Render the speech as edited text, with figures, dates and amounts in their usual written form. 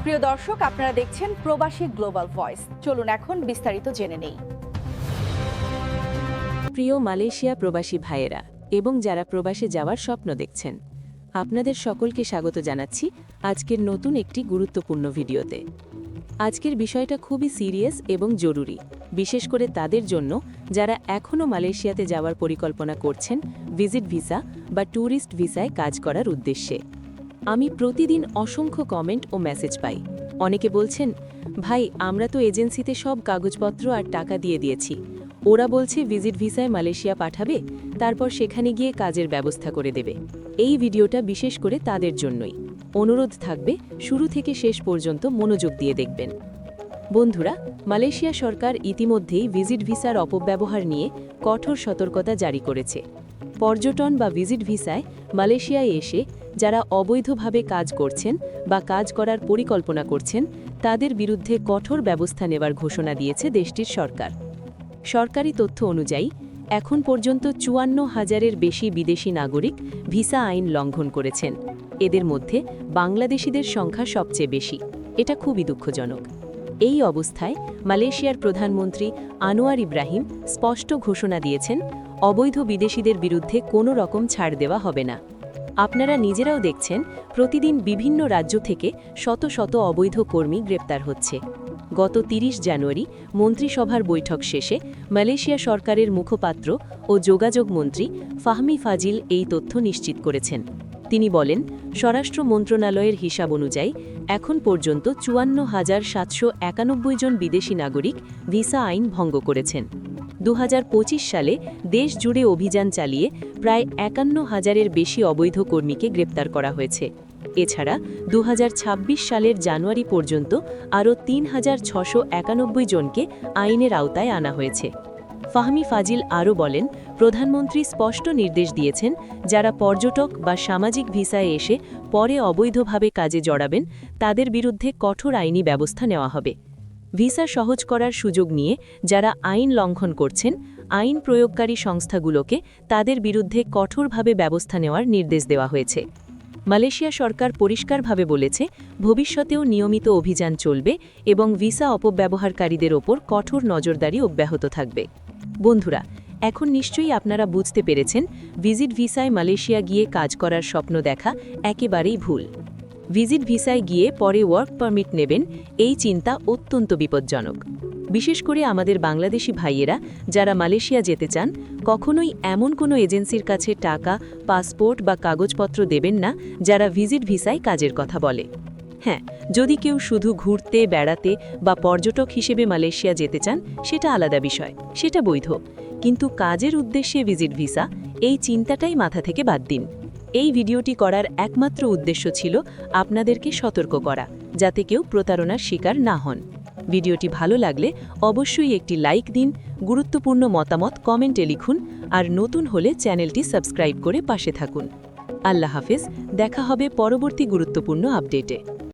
প্রিয় দর্শক, আপনারা দেখছেন প্রবাসী গ্লোবাল ভয়েস। চলুন এখন বিস্তারিত জেনে নেই। প্রিয় মালয়েশিয়া প্রবাসী ভাইয়েরা এবং যারা প্রবাসে যাওয়ার স্বপ্ন দেখছেন, আপনাদের সকলকে স্বাগত জানাচ্ছি আজকের নতুন একটি গুরুত্বপূর্ণ ভিডিওতে। আজকের বিষয়টা খুবই সিরিয়াস এবং জরুরি, বিশেষ করে তাদের জন্য যারা এখনও মালয়েশিয়াতে যাওয়ার পরিকল্পনা করছেন ভিজিট ভিসা বা ট্যুরিস্ট ভিসায় কাজ করার উদ্দেশ্যে। আমি প্রতিদিন অসংখ্য কমেন্ট ও মেসেজ পাই। অনেকে বলছেন, ভাই আমরা তো এজেন্সিতে সব কাগজপত্র আর টাকা দিয়ে দিয়েছি, ওরা বলছে ভিজিট ভিসায় মালয়েশিয়া পাঠাবে, তারপর সেখানে গিয়ে কাজের ব্যবস্থা করে দেবে। এই ভিডিওটা বিশেষ করে তাদের জন্যই। অনুরোধ থাকবে শুরু থেকে শেষ পর্যন্ত মনোযোগ দিয়ে দেখবেন। বন্ধুরা, মালয়েশিয়া সরকার ইতিমধ্যেই ভিজিট ভিসার অপব্যবহার নিয়ে কঠোর সতর্কতা জারি করেছে। পর্যটন বা ভিজিট ভিসায় মালয়েশিয়ায় এসে যারা অবৈধভাবে কাজ করছেন বা কাজ করার পরিকল্পনা করছেন, তাদের বিরুদ্ধে কঠোর ব্যবস্থা নেওয়ার ঘোষণা দিয়েছে দেশটির সরকার। সরকারি তথ্য অনুযায়ী এখন পর্যন্ত ৫৪,০০০-এর বেশি বিদেশি নাগরিক ভিসা আইন লঙ্ঘন করেছেন। এদের মধ্যে বাংলাদেশিদের সংখ্যা সবচেয়ে বেশি। এটা খুবই দুঃখজনক। এই অবস্থায় মালয়েশিয়ার প্রধানমন্ত্রী আনোয়ার ইব্রাহিম স্পষ্ট ঘোষণা দিয়েছেন, অবৈধ বিদেশিদের বিরুদ্ধে কোনো রকম ছাড় দেওয়া হবে না। আপনারা নিজেরাও দেখছেন, প্রতিদিন বিভিন্ন রাজ্য থেকে শত শত অবৈধ কর্মী গ্রেপ্তার হচ্ছে। গত ৩০ জানুয়ারি মন্ত্রিসভার বৈঠক শেষে মালয়েশিয়া সরকারের মুখপাত্র ও যোগাযোগ মন্ত্রী ফাহমি ফাজিল এই তথ্য নিশ্চিত করেছেন। তিনি বলেন, স্বরাষ্ট্র মন্ত্রণালয়ের হিসাব অনুযায়ী এখন পর্যন্ত ৫৪,৭৯১ জন বিদেশি নাগরিক ভিসা আইন ভঙ্গ করেছেন। ২০২৫ সালে দেশ জুড়ে অভিযান চালিয়ে প্রায় ৫১,০০০-এর বেশি অবৈধ কর্মীকে গ্রেপ্তার করা হয়েছে। এছাড়া ২০২৬ সালের জানুয়ারি পর্যন্ত আরও ৩,৬৯১ জনকে আইনের আওতায় আনা হয়েছে। ফাহমি ফাজিল আরও বলেন, প্রধানমন্ত্রী স্পষ্ট নির্দেশ দিয়েছেন, যারা পর্যটক বা সামাজিক ভিসায় এসে পরে অবৈধভাবে কাজে জড়াবেন, তাদের বিরুদ্ধে কঠোর আইনি ব্যবস্থা নেওয়া হবে। ভিসা সহজ করার সুযোগ নিয়ে যারা আইন লঙ্ঘন করছেন, আইন প্রয়োগকারী সংস্থাগুলোকে তাদের বিরুদ্ধে কঠোরভাবে ব্যবস্থা নেওয়ার নির্দেশ দেওয়া হয়েছে। মালয়েশিয়া সরকার পরিষ্কারভাবে বলেছে, ভবিষ্যতেও নিয়মিত অভিযান চলবে এবং ভিসা অপব্যবহারকারীদের ওপর কঠোর নজরদারি অব্যাহত থাকবে। বন্ধুরা, এখন নিশ্চয়ই আপনারা বুঝতে পেরেছেন, ভিজিট ভিসায় মালয়েশিয়া গিয়ে কাজ করার স্বপ্ন দেখা একেবারেই ভুল। ভিজিট ভিসায় গিয়ে পরে ওয়ার্ক পারমিট নেবেন, এই চিন্তা অত্যন্ত বিপজ্জনক। বিশেষ করে আমাদের বাংলাদেশি ভাইয়েরা যারা মালয়েশিয়া যেতে চান, কখনোই এমন কোনো এজেন্সির কাছে টাকা, পাসপোর্ট বা কাগজপত্র দেবেন না যারা ভিজিট ভিসায় কাজের কথা বলে। হ্যাঁ, যদি কেউ শুধু ঘুরতে, বেড়াতে বা পর্যটক হিসেবে মালয়েশিয়া যেতে চান, সেটা আলাদা বিষয়, সেটা বৈধ। কিন্তু কাজের উদ্দেশ্যে ভিজিট ভিসা, এই চিন্তাটাই মাথা থেকে বাদ দিন। এই ভিডিওটি করার একমাত্র উদ্দেশ্য ছিল আপনাদেরকে সতর্ক করা, যাতে কেউ প্রতারণার শিকার না হন। ভিডিওটি ভালো লাগলে অবশ্যই একটি লাইক দিন, গুরুত্বপূর্ণ মতামত কমেন্টে লিখুন, আর নতুন হলে চ্যানেলটি সাবস্ক্রাইব করে পাশে থাকুন। আল্লাহ হাফেজ, দেখা হবে পরবর্তী গুরুত্বপূর্ণ আপডেটে।